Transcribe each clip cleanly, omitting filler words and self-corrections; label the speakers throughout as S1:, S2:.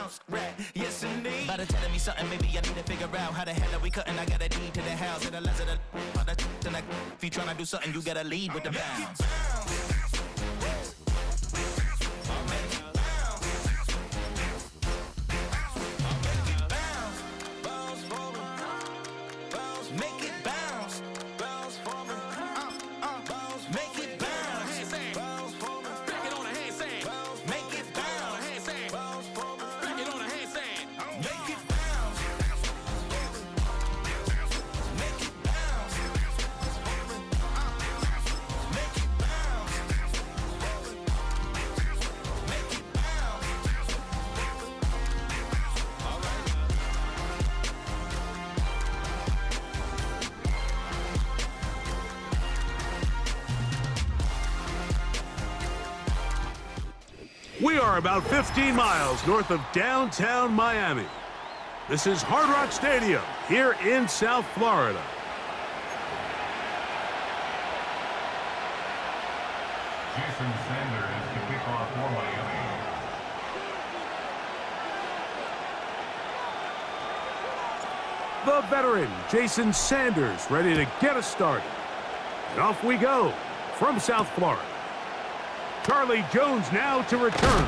S1: bounce, right? Yes, indeed. About to tell me something, maybe I need to figure out how the hell are we cutting. I got a deed to the house and the lens of the if you tryna do something, you gotta lead with the bounce.
S2: We are about 15 miles north of downtown Miami. This is Hard Rock Stadium here in South Florida.
S3: Jason Sanders to kick off for Miami.
S2: The veteran, Jason Sanders, ready to get us started. And off we go from South Florida. Charlie Jones now to return.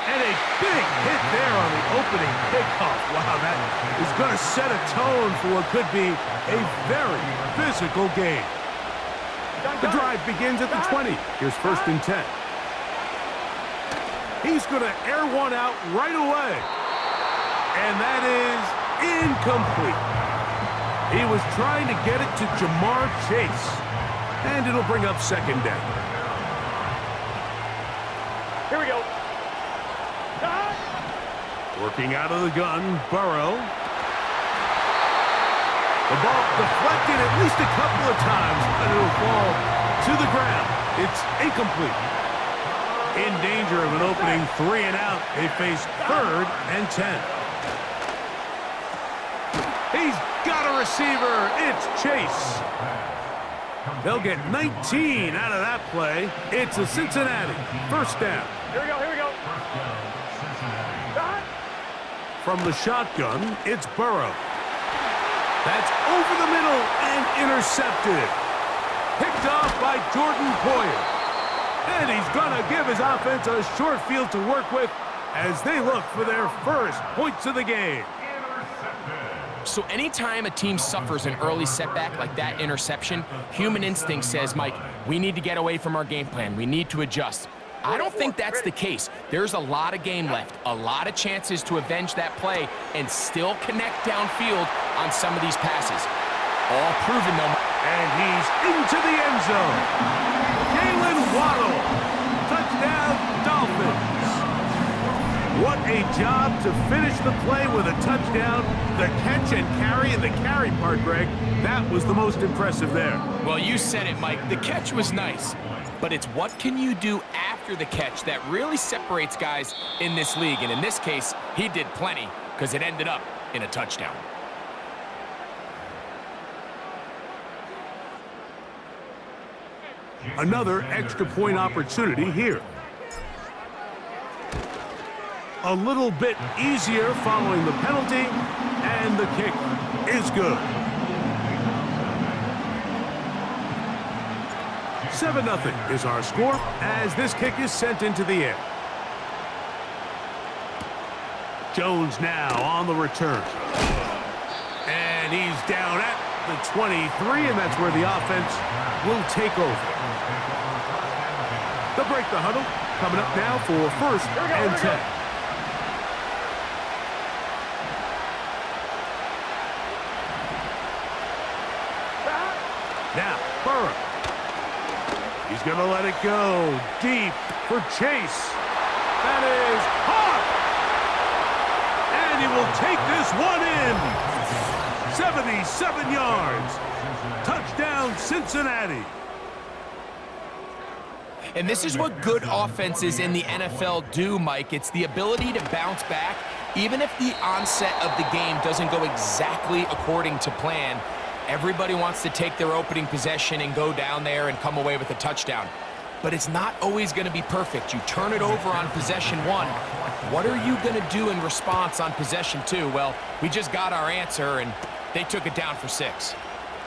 S2: And a big hit there on the opening kickoff. Wow, that is going to set a tone for what could be a very physical game. The drive begins at the 20. Here's 1st and 10. He's going to air one out right away. And that is incomplete. He was trying to get it to Ja'Marr Chase. And it'll bring up 2nd down.
S4: Here we go.
S2: Working out of the gun, Burrow. The ball deflected at least a couple of times, but it'll fall to the ground. It's incomplete. In danger of an opening 3 and out, they face 3rd and 10. He's got a receiver. It's Chase. They'll get 19 out of that play. It's a Cincinnati 1st down.
S4: Here we go, here we go.
S2: From the shotgun, it's Burrow. That's over the middle and intercepted. Picked off by Jordan Poyer. And he's going to give his offense a short field to work with as they look for their first points of the game.
S5: So anytime a team suffers an early setback like that interception, human instinct says, Mike, we need to get away from our game plan. We need to adjust. I don't think that's the case. There's a lot of game left, a lot of chances to avenge that play and still connect downfield on some of these passes. All proven, though.
S2: And he's into the end zone. Jalen Waddle. Touchdown, Dolphins. What a job to finish the play with a touchdown. The catch and carry, and the carry part, Greg, that was the most impressive there.
S5: Well, you said it, Mike. The catch was nice. But it's what can you do after the catch that really separates guys in this league. And in this case, he did plenty because it ended up in a touchdown.
S2: Another extra point opportunity here. A little bit easier following the penalty, and the kick is good. 7-0 is our score as this kick is sent into the air. Jones now on the return. And he's down at the 23, and that's where the offense will take over. They'll break the huddle. Coming up now for 1st and 10. Now, Burrow. He's going to let it go deep for Chase. That is caught. And he will take this one in. 77 yards. Touchdown, Cincinnati.
S5: And this is what good offenses in the NFL do, Mike. It's the ability to bounce back, even if the onset of the game doesn't go exactly according to plan. Everybody wants to take their opening possession and go down there and come away with a touchdown. But it's not always going to be perfect. You turn it over on possession 1, What are you going to do in response on possession 2? Well, we just got our answer, and they took it down for 6.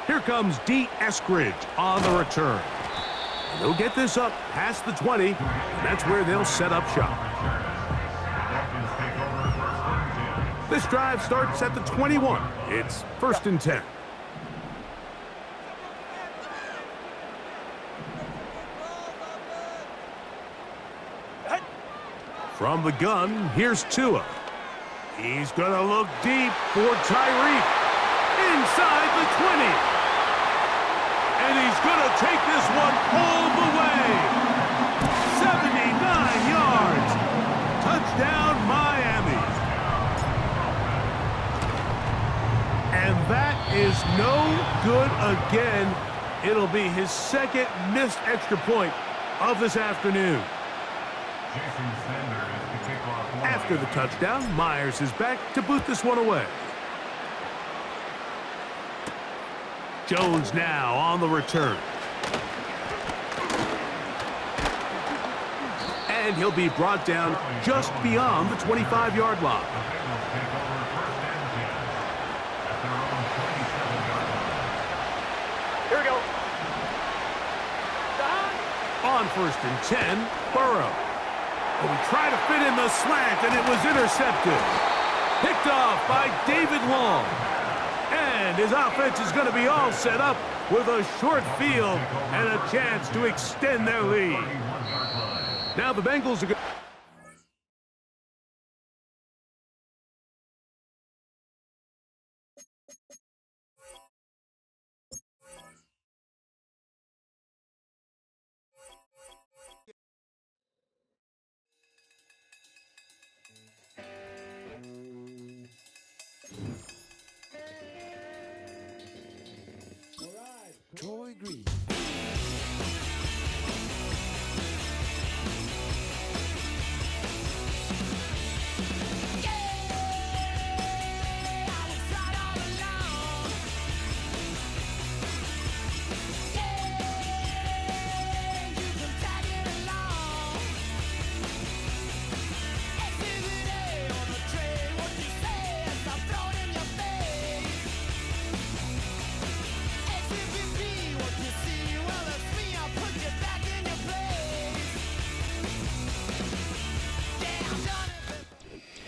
S2: Here comes D. Eskridge on the return. They'll get this up past the 20, and that's where they'll set up shop. This drive starts at the 21. It's 1st and 10. From the gun, here's Tua. He's going to look deep for Tyreek. Inside the 20. And he's going to take this one all the way. 79 yards. Touchdown, Miami. And that is no good again. It'll be his 2nd missed extra point of this afternoon. After the touchdown, Myers is back to boot this one away. Jones now on the return. And he'll be brought down just beyond the 25-yard line.
S4: Here we go.
S2: On 1st and 10, Burrow. And he tried to fit in the slant, and it was intercepted. Picked off by David Long. And his offense is going to be all set up with a short field and a chance to extend their lead. Now the Bengals are going.
S6: Troy Green.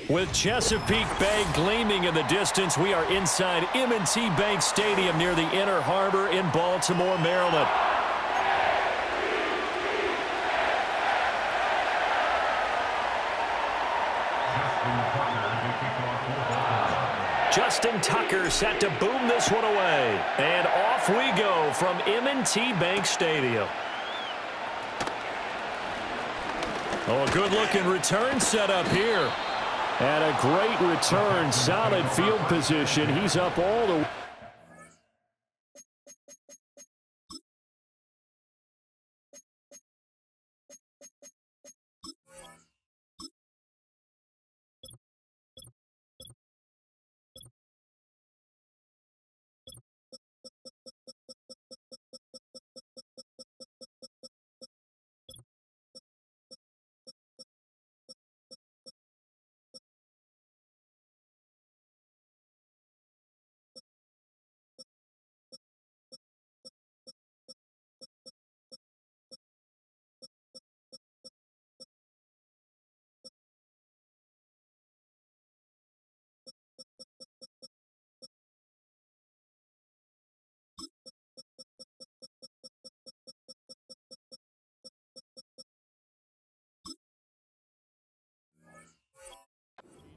S7: With Chesapeake Bay gleaming in the distance, we are inside M&T Bank Stadium near the Inner Harbor in Baltimore, Maryland. Justin Tucker set to boom this one away. And off we go from M&T Bank Stadium. Oh, a good-looking return set up here. And a great return, solid field position. He's up all the way.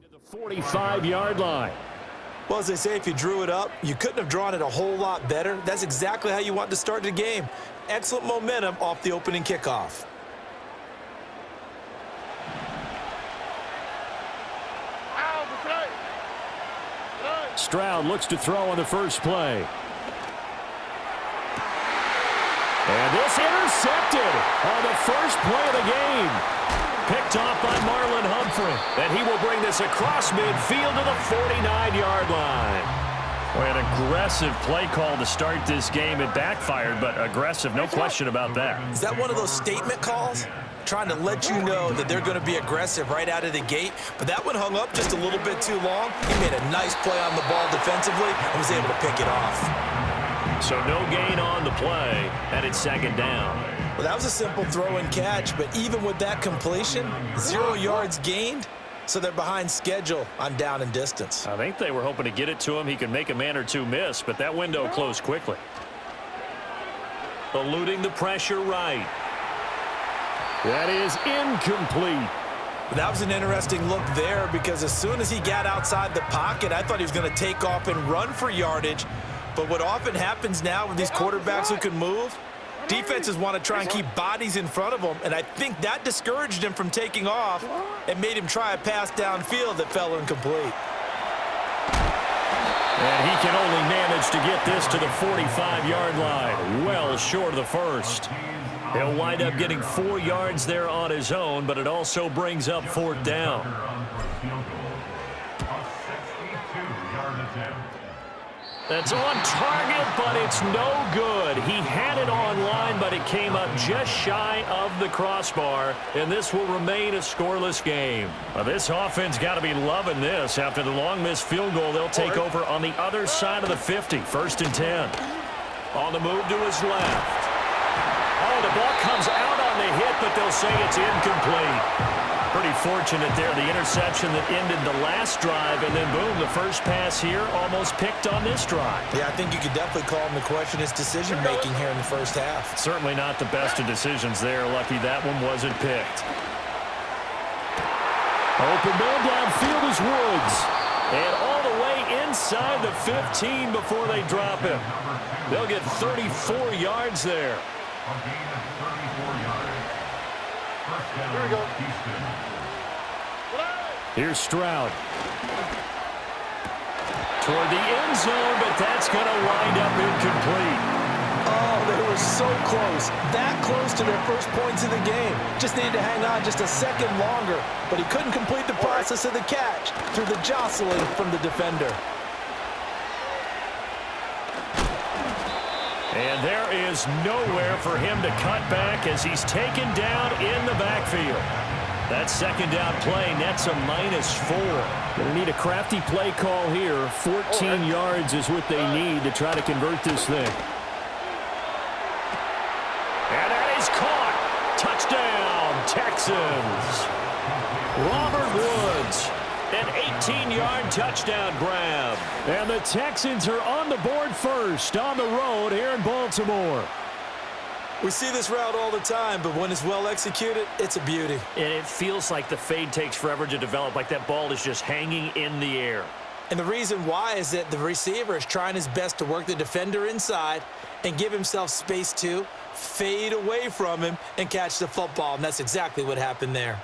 S7: To the 45-yard line.
S8: Well, as they say, if you drew it up, you couldn't have drawn it a whole lot better. That's exactly how you want to start the game. Excellent momentum off the opening kickoff.
S7: Stroud looks to throw on the first play. And this intercepted on the first play of the game. Picked off by Marlon Humphrey. And he will bring this across midfield to the 49-yard line. Well, an aggressive play call to start this game. It backfired, but aggressive, no question about that.
S8: Is that one of those statement calls? trying to let you know that they're going to be aggressive right out of the gate. But that one hung up just a little bit too long. He made a nice play on the ball defensively and was able to pick it off.
S7: So no gain on the play, and it's second down.
S8: Well, that was a simple throw and catch, but even with that completion, 0 yards gained, so they're behind schedule on down and distance.
S7: I think they were hoping to get it to him. He could make a man or two miss, but that window closed quickly. Eluding the pressure right. That is incomplete.
S8: That was an interesting look there because as soon as he got outside the pocket, I thought he was going to take off and run for yardage. But what often happens now with these quarterbacks who can move, defenses want to try and keep bodies in front of them, and I think that discouraged him from taking off and made him try a pass downfield that fell incomplete.
S7: And he can only manage to get this to the 45-yard line, well short of the first. He'll wind up getting 4 yards there on his own, but it also brings up fourth down. That's on target, but it's no good. He had it online, but it came up just shy of the crossbar, and this will remain a scoreless game. Well, this offense got to be loving this. After the long missed field goal, they'll take over on the other side of the 50, 1st and 10. On the move to his left. Oh, the ball comes out on the hit, but they'll say it's incomplete. Pretty fortunate there, the interception that ended the last drive, and then boom, the first pass here almost picked on this drive.
S8: Yeah, I think you could definitely call him to question his decision-making here in the first half.
S7: Certainly not the best of decisions there. Lucky that one wasn't picked. Open man downfield is Woods. And all the way inside the 15 before they drop him. They'll get 34 yards there.
S4: Here we go.
S7: Here's Stroud. Toward the end zone, but that's going to wind up incomplete.
S8: Oh, they were so close. That close to their first points of the game. Just needed to hang on just a second longer, but he couldn't complete the process of the catch through the jostling from the defender.
S7: And there is nowhere for him to cut back as he's taken down in the backfield. That second down play nets a -4. Going to need a crafty play call here. 14 yards is what they need to try to convert this thing. And that is caught. Touchdown, Texans. Robert Woods. An 18-yard touchdown grab. And the Texans are on the board first on the road here in Baltimore.
S8: We see this route all the time, but when it's well executed, it's a beauty.
S7: And it feels like the fade takes forever to develop, like that ball is just hanging in the air.
S8: And the reason why is that the receiver is trying his best to work the defender inside and give himself space to fade away from him and catch the football, and that's exactly what happened there.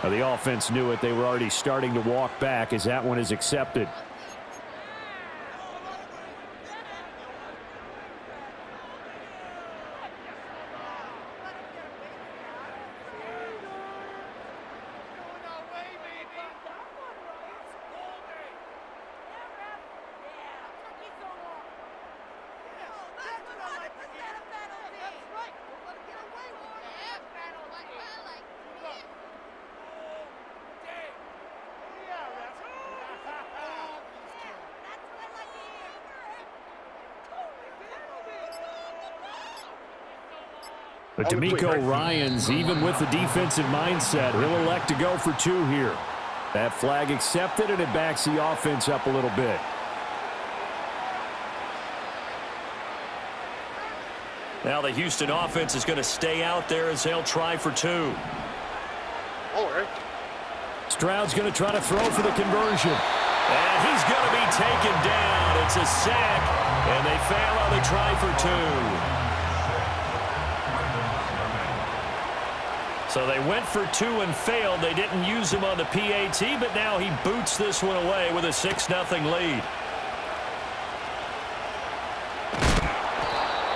S7: The offense knew it. They were already starting to walk back as that one is accepted. But D'Amico Ryans, even with the defensive mindset, he'll elect to go for 2 here. That flag accepted, and it backs the offense up a little bit. Now the Houston offense is going to stay out there as they'll try for 2. Stroud's going to try to throw for the conversion. And he's going to be taken down. It's a sack, and they fail on the try for 2. So they went for 2 and failed. They didn't use him on the PAT, but now he boots this one away with a 6-0 lead.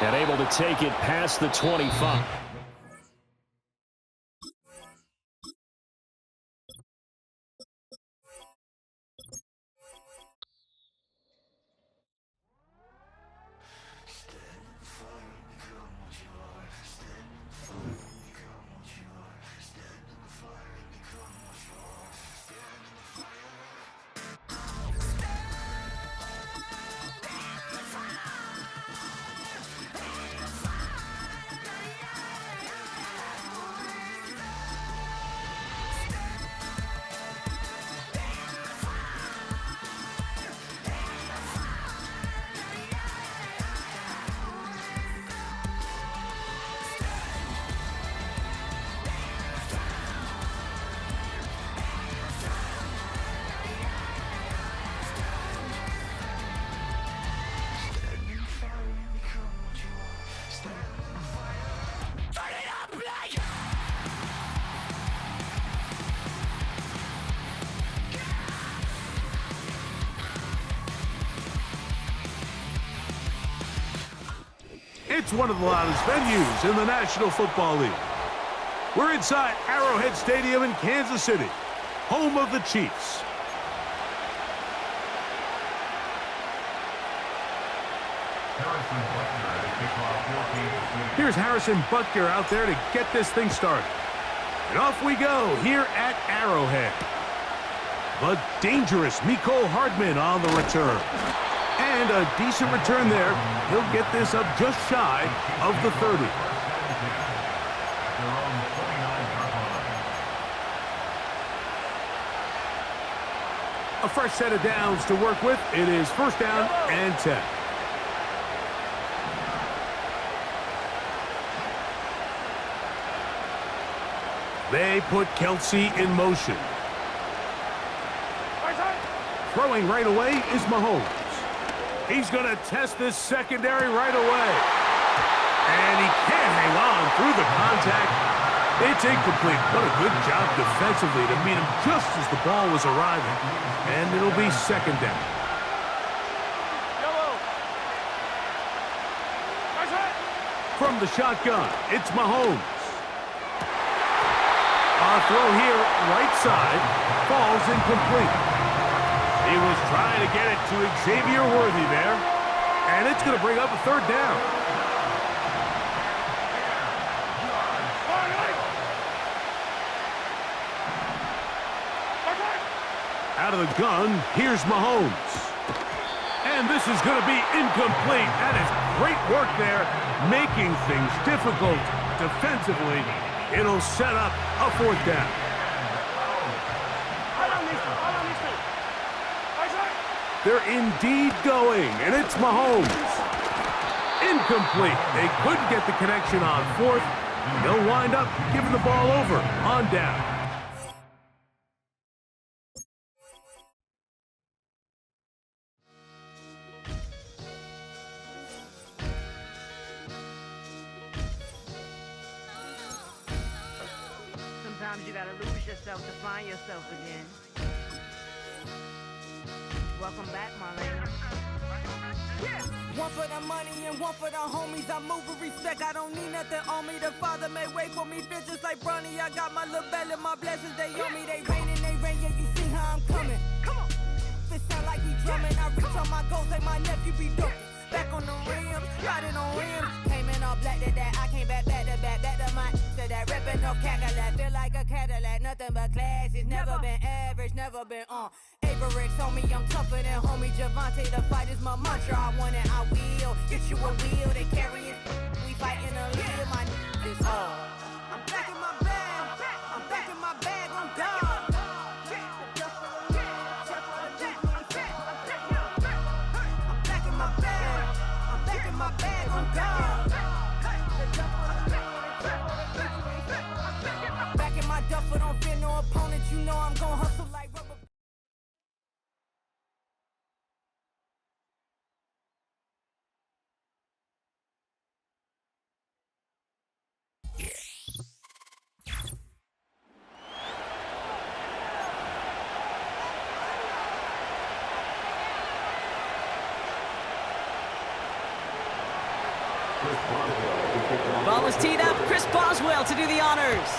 S7: And able to take it past the 25.
S2: It's one of the loudest venues in the National Football League. We're inside Arrowhead Stadium in Kansas City, home of the Chiefs. Here's Harrison Butker out there to get this thing started. And off we go here at Arrowhead. The dangerous Mecole Hardman on the return. And a decent return there. He'll get this up just shy of the 30. A fresh set of downs to work with. It is first down and 10. They put Kelsey in motion. Throwing right away is Mahomes. He's going to test this secondary right away. And he can't hang on through the contact. It's incomplete. What a good job defensively to meet him just as the ball was arriving. And it'll be second down. From the shotgun, it's Mahomes. A throw here, right side, falls incomplete. He was trying to get it to Xavier Worthy there, and it's going to bring up a third down. Out of the gun, here's Mahomes. And this is going to be incomplete. That is great work there, making things difficult defensively. It'll set up a fourth down. They're indeed going, and it's Mahomes. Incomplete. They couldn't get the connection on fourth. They'll wind up giving the ball over on down.
S6: Sometimes you gotta lose yourself to find yourself again. Welcome back, Marlena.
S9: Yeah. One for the money and one for the homies. I move with respect. I don't need nothing on me. The Father may wait for me. Feel just like Bronny. I got my little belly. My blessings, they on me. They rain and they rain. Yeah, you see how I'm coming. Come on. It sound like we drumming. I reach on my goals like my nephew be dope. Back on the rims, riding on rims. Came in all black to that. I came back to my to that ripping off Cadillac. Feel like a Cadillac, nothing but class. It's never been average, never been on. Averix on me, I'm tougher than homie Javante. The fight is my mantra. I want it, I will. Get you a wheel, they carry it. We fighting a live, my is all. I'm back in my bag. I'm back in my bag. I'm done. My bag on down. Back in my duffel, don't fear no opponent. You know I'm gon' hustle like rubber.
S10: Ball is teed up. Chris Boswell to do the honors.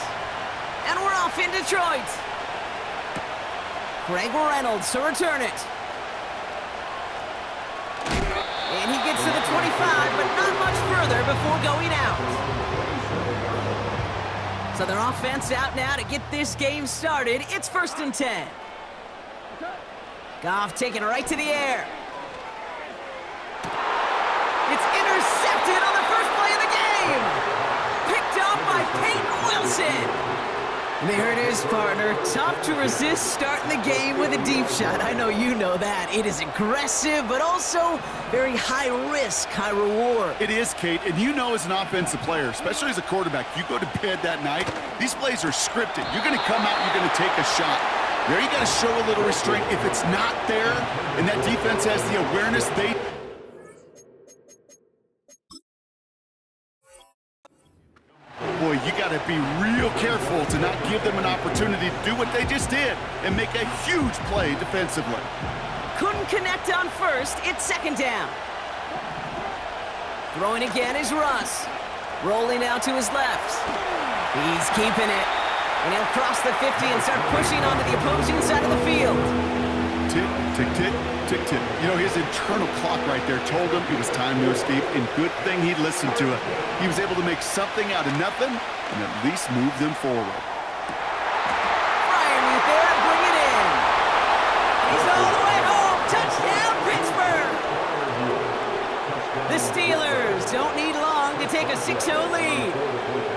S10: And we're off in Detroit. Greg Reynolds to return it. And he gets to the 25, but not much further before going out. So their offense out now to get this game started. It's 1st and 10. Goff taking it right to the air. It's intercepted on the first play of the game. Picked off by Peyton Wilson. And there it is, partner. Tough to resist starting the game with a deep shot. I know you know that. It is aggressive, but also very high risk, high reward.
S11: It is, Kate, and you know as an offensive player, especially as a quarterback, you go to bed that night, these plays are scripted. You're going to come out, you're going to take a shot. There you got to show a little restraint. If it's not there, and that defense has the awareness, boy, you got to be real careful to not give them an opportunity to do what they just did and make a huge play defensively.
S10: Couldn't connect on first. It's 2nd down. Throwing again is Russ. Rolling out to his left. He's keeping it. And he'll cross the 50 and start pushing onto the opposing side of the field.
S11: Tick, tick, tick, tick, tick. You know, his internal clock right there told him it was time to escape, and good thing he listened to it. He was able to make something out of nothing and at least move them forward.
S10: Freiermuth there to bring it in. He's all the way home. Touchdown, Pittsburgh. The Steelers don't need long to take a 6-0 lead.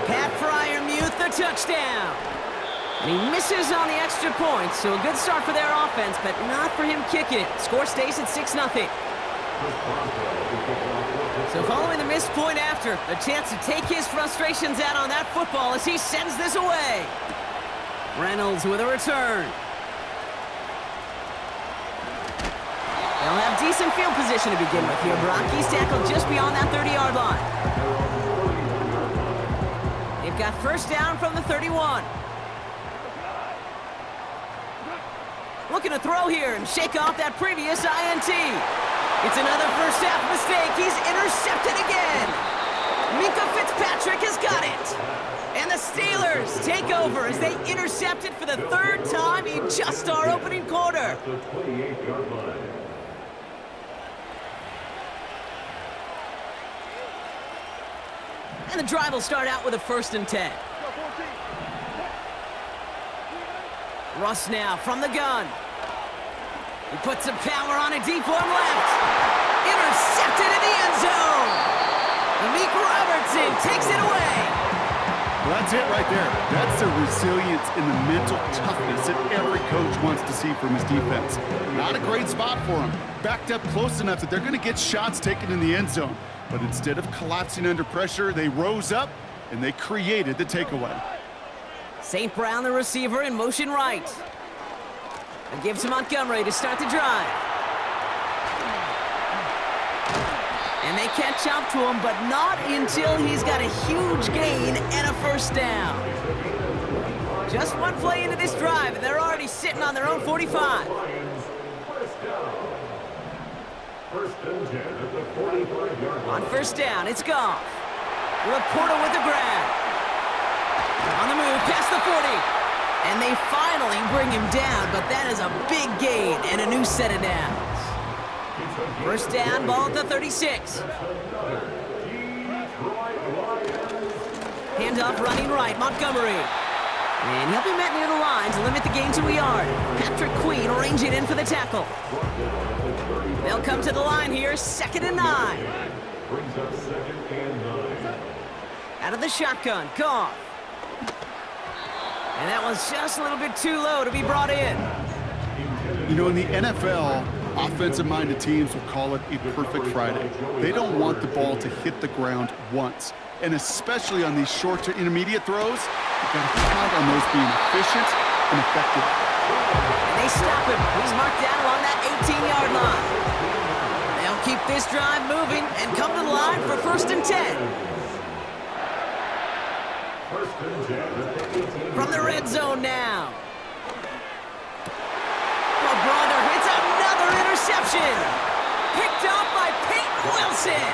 S10: Pat Freiermuth, the touchdown. And he misses on the extra point, so a good start for their offense, but not for him kicking it. Score stays at 6-0. So following the missed point after, a chance to take his frustrations out on that football as he sends this away. Reynolds with a return. They'll have decent field position to begin with here, Brock. He's tackled just beyond that 30-yard line. They've got 1st down from the 31. Looking to throw here and shake off that previous INT. It's another first half mistake. He's intercepted again. Minkah Fitzpatrick has got it. And the Steelers take over as they intercept it for the 3rd time in just our opening quarter. And the drive will start out with a 1st and 10. Russ now from the gun. He puts some power on a deep one left. Intercepted in the end zone. Amik Robertson takes it away.
S11: Well, that's it right there. That's the resilience and the mental toughness that every coach wants to see from his defense. Not a great spot for him. Backed up close enough that they're going to get shots taken in the end zone. But instead of collapsing under pressure, they rose up and they created the takeaway.
S10: St. Brown, the receiver, in motion right. And gives to Montgomery to start the drive. And they catch up to him, but not until he's got a huge gain and a 1st down. Just one play into this drive, and they're already sitting on their own 45. On 1st down, it's Goff. Laporta with the grab. On the move, past the 40. And they finally bring him down, but that is a big gain and a new set of downs. 1st down, ball at the 36. Handoff running right, Montgomery. And he'll be met near the line to limit the gain to a yard. Patrick Queen arranging in for the tackle. They'll come to the line here, 2nd and 9. Out of the shotgun, Goff. And that was just a little bit too low to be brought in.
S11: You know, in the NFL, offensive-minded teams will call it a perfect Friday. They don't want the ball to hit the ground once. And especially on these short to intermediate throws, you've got to count on those being efficient and effective.
S10: And they stop him. He's marked down along that 18-yard line. They'll keep this drive moving and come to the line for 1st and 10. From the red zone now. LeBron hits another interception. Picked off by Peyton Wilson.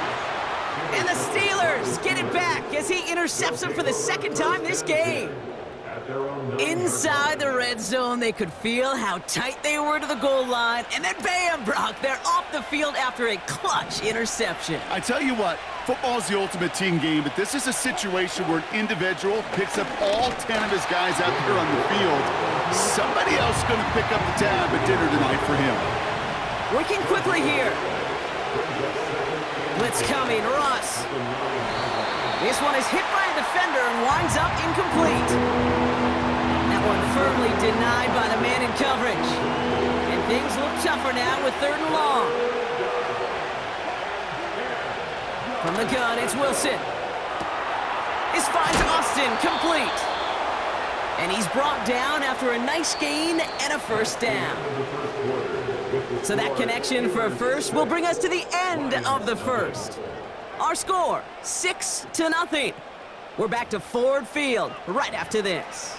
S10: And the Steelers get it back as he intercepts him for the second time this game. Inside the red zone, they could feel how tight they were to the goal line. And then bam, Brock, they're off the field after a clutch interception.
S11: I tell you what, football is the ultimate team game, but this is a situation where an individual picks up all 10 of his guys out there on the field. Somebody else is going to pick up the tab at dinner tonight for him.
S10: Working quickly here. Blitz coming, Russ. This one is hit by a defender and winds up incomplete. That one firmly denied by the man in coverage. And things look tougher now with 3rd and long. From the gun, it's Wilson. This finds Austin, complete. And he's brought down after a nice gain and a first down. So that connection for a first will bring us to the end of the first. Our score, 6-0. We're back to Ford Field right after this.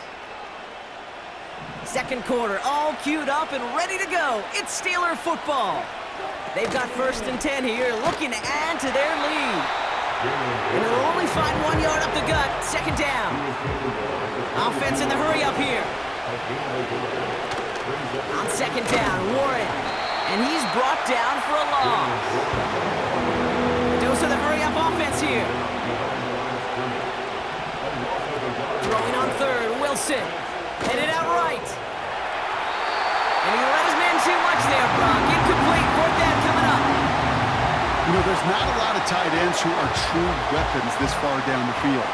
S10: Second quarter, all queued up and ready to go. It's Steeler football. They've got 1st and 10 here, looking to add to their lead. And they'll only find 1 yard up the gut, 2nd down. Offense in the hurry up here. On 2nd down, Warren. And he's brought down for a loss. Dose of the hurry-up offense here. Throwing on 3rd, Wilson. Headed out right. And he let his man too much there, Brock. Incomplete, 4th down coming up.
S11: You know, there's not a lot of tight ends who are true weapons this far down the field.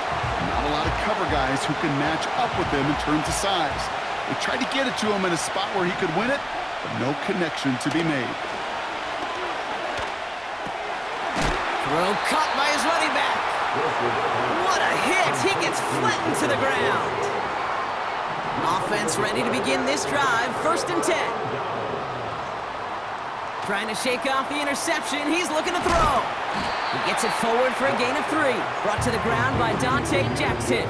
S11: Not a lot of cover guys who can match up with them in terms of size. They tried to get it to him in a spot where he could win it, but no connection to be made.
S10: Throw caught by his running back. What a hit! He gets flattened to the ground. Offense ready to begin this drive. 1st and 10. Trying to shake off the interception. He's looking to throw. He gets it forward for a gain of 3. Brought to the ground by Dante Jackson.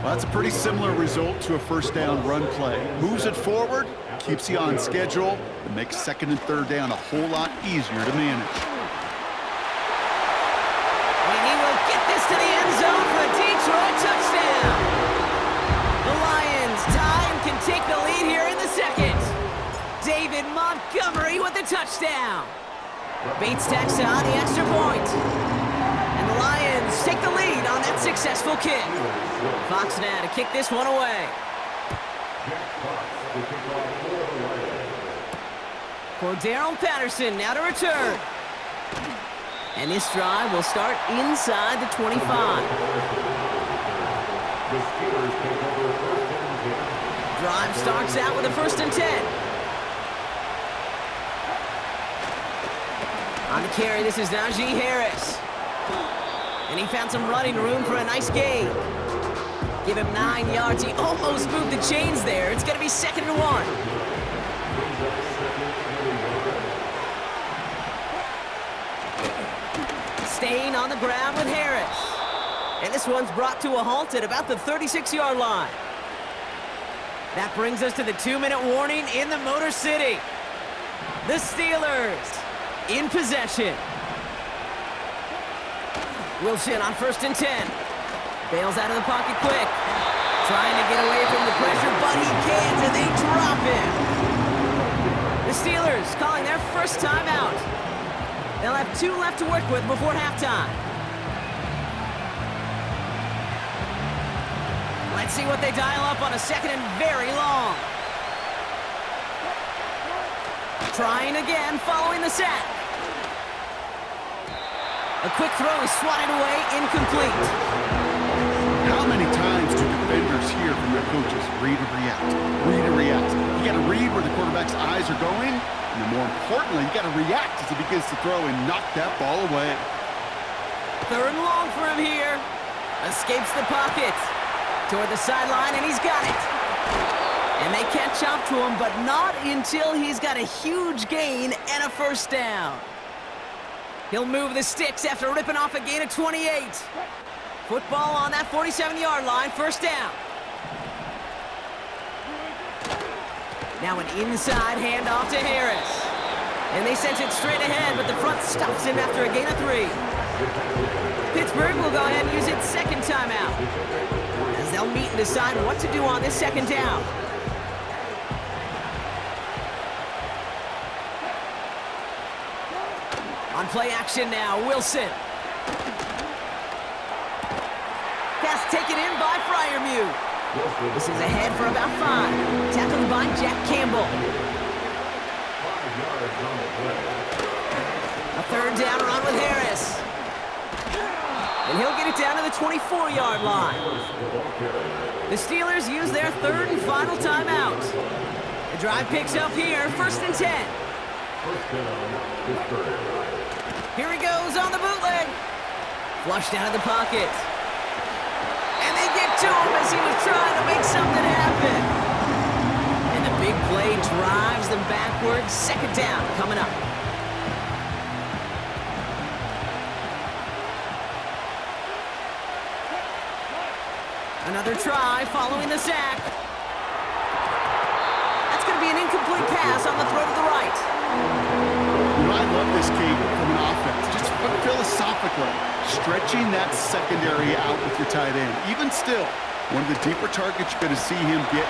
S11: Well, that's a pretty similar result to a 1st down run play. Moves it forward, keeps you on schedule, and makes 2nd and 3rd down a whole lot easier to manage.
S10: And he will get this to the end zone for a Detroit touchdown. The Lions tie and can take the lead here in the 2nd. David Montgomery with the touchdown. Bates tacks on the extra point. And the Lions take the lead on that successful kick. Fox now to kick this one away. Cordarrelle Patterson now to return. And this drive will start inside the 25. Drive starts out with a 1st and 10. On the carry, this is Najee Harris. And he found some running room for a nice gain. Give him 9 yards. He almost moved the chains there. It's going to be 2nd and 1. Staying on the ground with Harris. And this one's brought to a halt at about the 36-yard line. That brings us to the 2-minute warning in the Motor City. The Steelers in possession. Wilson on 1st and 10. Bails out of the pocket quick. Trying to get away from the pressure, but he can't, and they drop him. The Steelers calling their first timeout. They'll have 2 left to work with before halftime. Let's see what they dial up on a 2nd and very long. Trying again, following the sack. A quick throw is swatted away, incomplete.
S11: How many times do defenders hear from their coaches, read and react, read and react? You got to read where the quarterback's eyes are going, and then more importantly, you got to react as he begins to throw and knock that ball away.
S10: 3rd and long for him here. Escapes the pocket. Toward the sideline, and he's got it. And they catch up to him, but not until he's got a huge gain and a 1st down. He'll move the sticks after ripping off a gain of 28. Football on that 47-yard line, 1st down. Now an inside handoff to Harris. And they sent it straight ahead, but the front stops him after a gain of 3. Pittsburgh will go ahead and use its second timeout, as they'll meet and decide what to do on this second down. On play action now, Wilson. Pass taken in by Freiermuth. This is ahead for about 5. Tackled by Jack Campbell. A third down run with Harris. And he'll get it down to the 24-yard line. The Steelers use their third and final timeout. The drive picks up here, 1st and 10. Here he goes on the bootleg. Flushed out of the pocket. And they get to him as he was trying to make something happen. And the big play drives them backwards. Second down coming up. Another try following the sack. That's going to be an incomplete pass on the throw to the right.
S11: You know, I love this, Kate, from an offense. Just philosophically, stretching that secondary out with your tight end. Even still, one of the deeper targets you're going to see him get.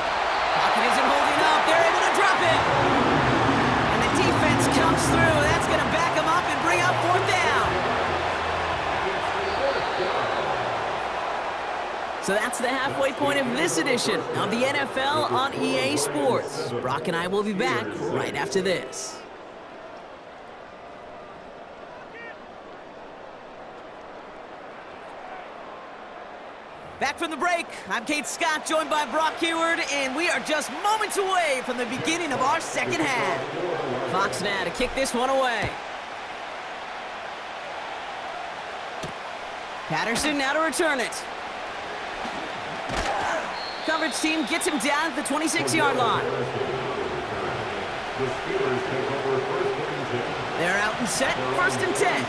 S10: Pocket isn't holding up. They're able to drop it. And the defense comes through. That's going to back them up and bring up 4th down. So that's the halfway point of this edition of the NFL on EA Sports. Brock and I will be back right after this. Back from the break, I'm Kate Scott, joined by Brock Huard, and we are just moments away from the beginning of our second half. Fox now to kick this one away. Patterson now to return it. Coverage team gets him down at the 26-yard line. They're out and set, 1st and 10.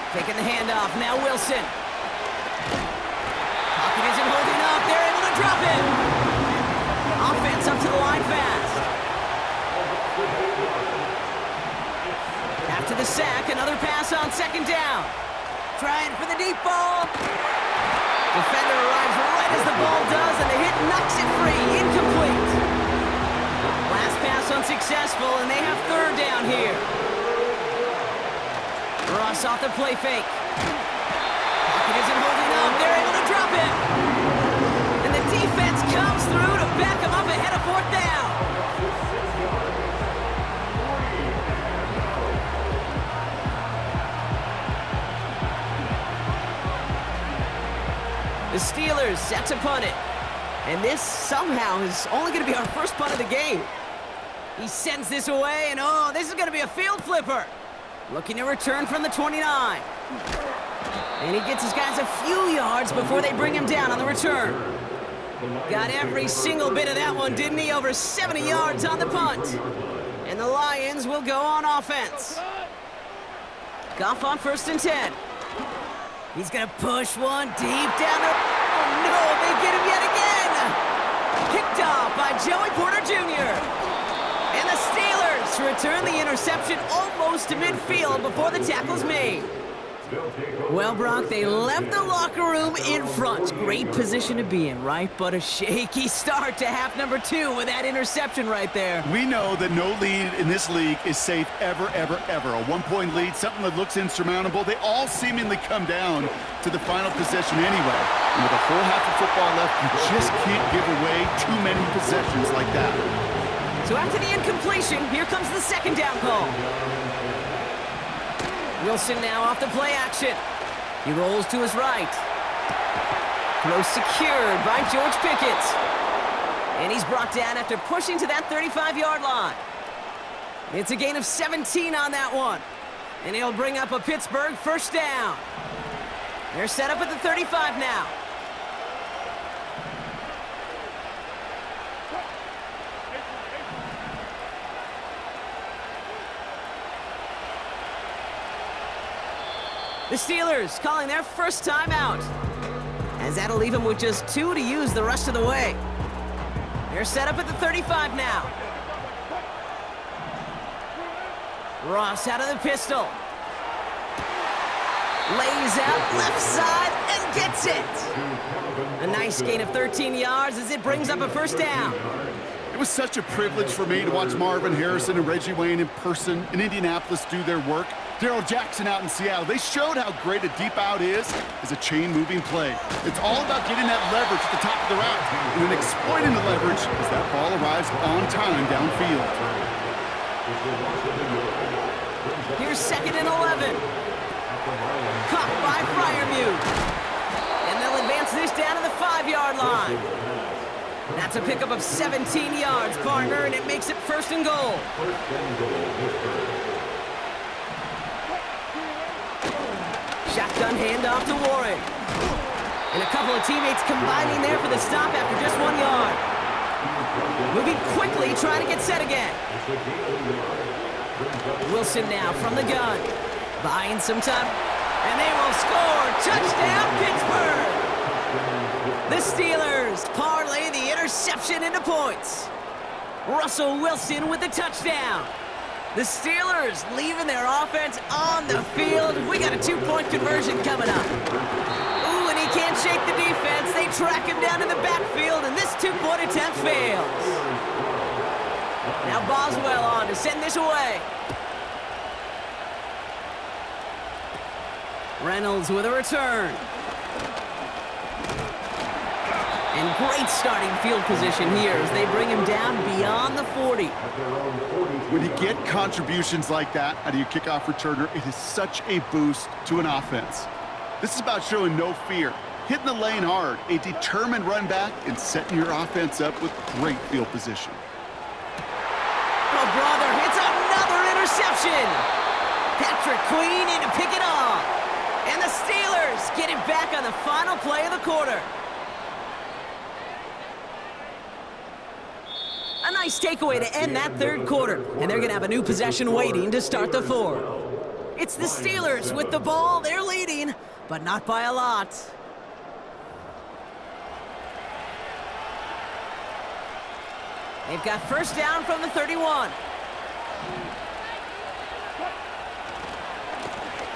S10: Taking the handoff, now Wilson. Pocket isn't holding up, they're able to drop it. Offense up to the line fast. After the sack, another pass on 2nd down. Trying for the deep ball. Defender arrives right as the ball does, and the hit knocks it free. Incomplete. Last pass unsuccessful, and they have 3rd down here. Ross off the play fake. Pocket isn't holding up. They're able to drop it. And the defense comes through to back them up ahead of 4th down. The Steelers set to punt it. And this somehow is only going to be our first punt of the game. He sends this away, and oh, this is going to be a field flipper. Looking to return from the 29. And he gets his guys a few yards before they bring him down on the return. Got every single bit of that one, didn't he? Over 70 yards on the punt. And the Lions will go on offense. Goff on 1st and 10. He's going to push one deep down the... Oh, no, they get him yet again. Picked off by Joey Porter Jr. And the Steelers return the interception almost to midfield before the tackle's made. Well, Brock, they left the locker room in front. Great position to be in, right? But a shaky start to half number 2 with that interception right there.
S11: We know that no lead in this league is safe ever, ever, ever. A 1-point lead, something that looks insurmountable. They all seemingly come down to the final possession anyway. And with a whole half of football left, you just can't give away too many possessions like that.
S10: So after the incompletion, here comes the 2nd down call. Wilson now off the play action. He rolls to his right. Throw secured by George Pickett. And he's brought down after pushing to that 35-yard line. It's a gain of 17 on that one. And he'll bring up a Pittsburgh 1st down. They're set up at the 35 now. The Steelers calling their first timeout, as that'll leave them with just 2 to use the rest of the way. They're set up at the 35 now. Ross out of the pistol. Lays out left side and gets it. A nice gain of 13 yards as it brings up a first down.
S11: It was such a privilege for me to watch Marvin Harrison and Reggie Wayne in person in Indianapolis do their work. Darrell Jackson out in Seattle. They showed how great a deep out is as a chain-moving play. It's all about getting that leverage at the top of the route and then exploiting the leverage as that ball arrives on time downfield.
S10: Here's 2nd and 11. Caught by Freiermuth. And they'll advance this down to the 5-yard line. That's a pickup of 17 yards, partner, and it makes it 1st and goal. Shotgun handoff to Warren. And a couple of teammates combining there for the stop after just 1 yard. Moving quickly, trying to get set again. Wilson now from the gun. Buying some time. And they will score. Touchdown, Pittsburgh! The Steelers parlay the interception into points. Russell Wilson with the touchdown. The Steelers leaving their offense on the field. We got a 2-point conversion coming up. Ooh, and he can't shake the defense. They track him down to the backfield, and this 2-point attempt fails. Now Boswell on to send this away. Reynolds with a return. And great starting field position here as they bring him down beyond the 40.
S11: When you get contributions like that out of your kickoff returner, it is such a boost to an offense. This is about showing no fear, hitting the lane hard, a determined run back, and setting your offense up with great field position.
S10: Oh, brother, it's another interception. Patrick Queen in to pick it off. And the Steelers get it back on the final play of the quarter. A nice takeaway to end that 3rd quarter. And they're going to have a new possession waiting to start the 4th. It's the Steelers with the ball. They're leading, but not by a lot. They've got first down from the 31.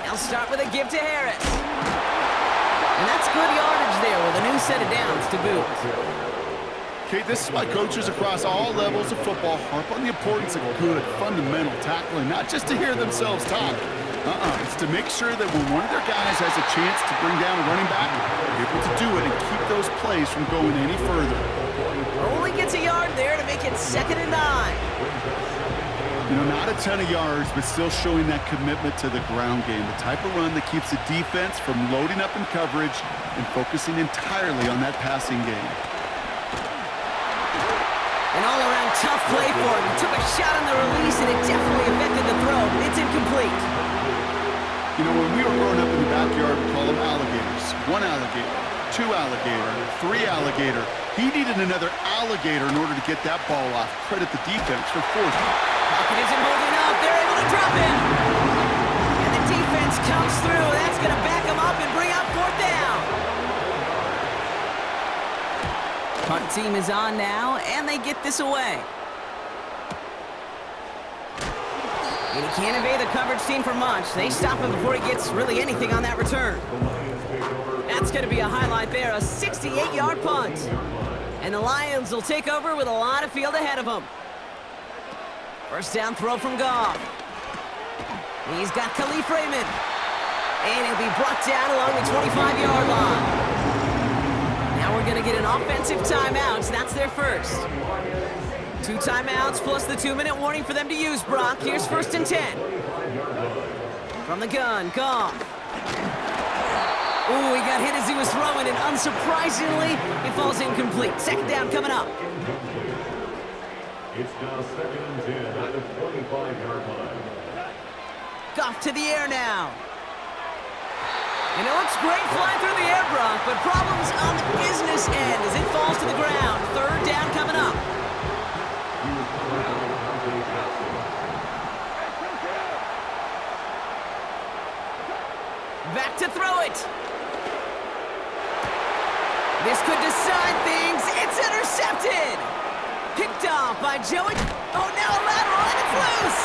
S10: They'll start with a give to Harris. And that's good yardage there with a new set of downs to boot.
S11: Okay, this is why coaches across all levels of football harp on the importance of good, fundamental tackling, not just to hear themselves talk. It's to make sure that when one of their guys has a chance to bring down a running back, they're able to do it and keep those plays from going any further.
S10: Only gets a yard there to make it 2nd and 9.
S11: You know, not a ton of yards, but still showing that commitment to the ground game, the type of run that keeps the defense from loading up in coverage and focusing entirely on that passing game.
S10: An all-around tough play for him. He took a shot on the release, and it definitely affected the throw. It's incomplete.
S11: You know, when we were growing up in the backyard, we call them alligators. 1 alligator, 2 alligator, 3 alligator. He needed another alligator in order to get that ball off. Credit the defense for forcing.
S10: Pocket isn't holding up. They're able to drop him. And the defense comes through. That's going to back him up and bring up 4th down. Punt team is on now, and they get this away. And he can't evade the coverage team for much. They stop him before he gets really anything on that return. That's going to be a highlight there, a 68-yard punt. And the Lions will take over with a lot of field ahead of them. First down throw from Goff. He's got Khalif Raymond. And he'll be brought down along the 25-yard line. Now we're going to get an offensive timeout. That's their first. 2 timeouts plus the 2-minute warning for them to use, Brock. Here's 1st and 10. From the gun, Goff. Ooh, he got hit as he was throwing, and unsurprisingly, it falls incomplete. 2nd down coming up.
S3: It's now 2nd and 10 at the 25-yard line.
S10: Goff to the air now. And it looks great flying through the air, Brock, but problems on the business end as it falls to the ground. 3rd down coming up. Back to throw it. This could decide things. It's intercepted. Picked off by Joey. Oh, now a lateral, and it's loose.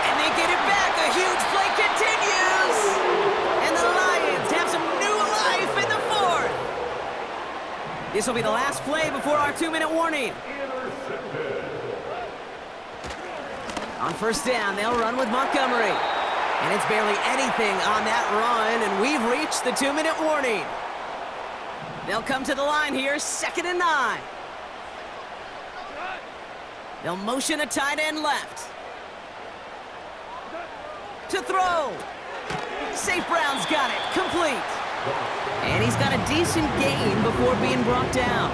S10: And they get it This will be the last play before our 2-minute warning. On first down, they'll run with Montgomery. And it's barely anything on that run, and we've reached the 2-minute warning. They'll come to the line here, 2nd and 9. They'll motion a tight end left. To throw. St. Brown's got it, complete. And he's got a decent gain before being brought down.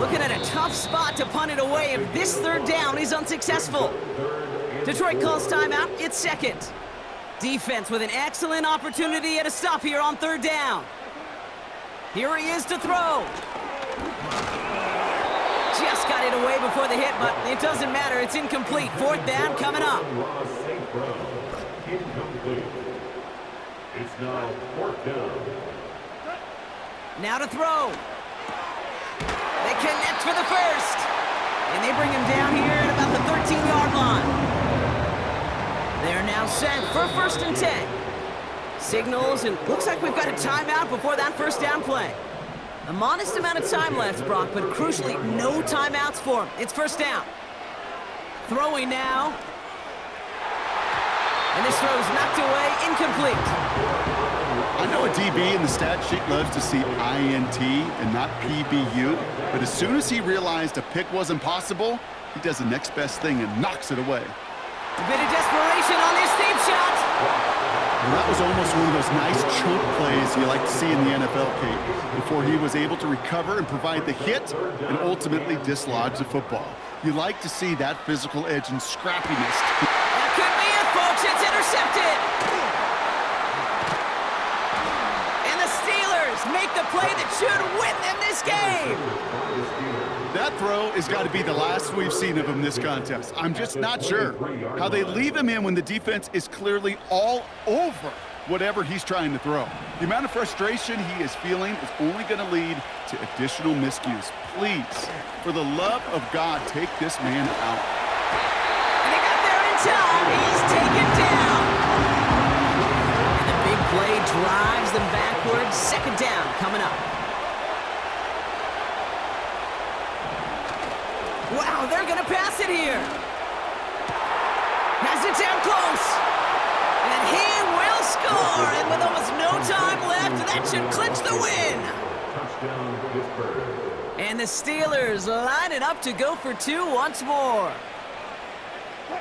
S10: Looking at a tough spot to punt it away if this 3rd down is unsuccessful. Detroit calls timeout, it's 2nd. Defense with an excellent opportunity at a stop here on 3rd down. Here he is to throw. Just got it away before the hit, but it doesn't matter. It's incomplete. 4th down coming up.
S3: It's now 4th down.
S10: Now to throw. They connect for the first. And they bring him down here at about the 13-yard line. They're now set for 1st and 10. Signals, and looks like we've got a timeout before that 1st down play. A modest amount of time left, Brock, but crucially, no timeouts for him. It's 1st down. Throwing now. And this throw's knocked away, incomplete.
S11: I know a DB in the stat sheet loves to see INT and not PBU, but as soon as he realized a pick wasn't possible, he does the next best thing and knocks it away.
S10: A bit of desperation on this deep shot.
S11: Well, that was almost one of those nice chunk plays you like to see in the NFL, Kate, before he was able to recover and provide the hit and ultimately dislodge the football. You like to see that physical edge and scrappiness.
S10: That could be it, folks. It's intercepted. And the Steelers make the play that should win them this game.
S11: That throw has got to be the last we've seen of him this contest. I'm just not sure how they leave him in when the defense is clearly all over whatever he's trying to throw. The amount of frustration he is feeling is only going to lead to additional miscues. Please, for the love of God, take this man out.
S10: And they got there in time. He's taken down. And the big play drives them backwards. 2nd down coming up. Wow, they're going to pass it here. Has it down close. And he will score. And with almost no time left, that should clinch the win.
S3: Touchdown, Pittsburgh.
S10: And the Steelers line it up to go for 2 once more.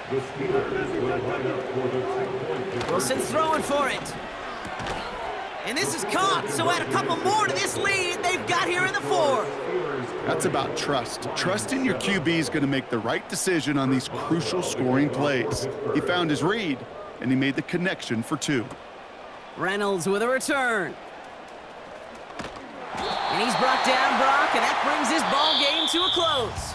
S3: The Steelers will line up for the 2-point.
S10: Wilson's throwing for it. And this is caught, so add a couple more to this lead they've got here in the 4th.
S11: That's about trust. Trusting your QB is going to make the right decision on these crucial scoring plays. He found his read, and he made the connection for 2.
S10: Reynolds with a return. And he's brought down, Brock, and that brings this ball game to a close.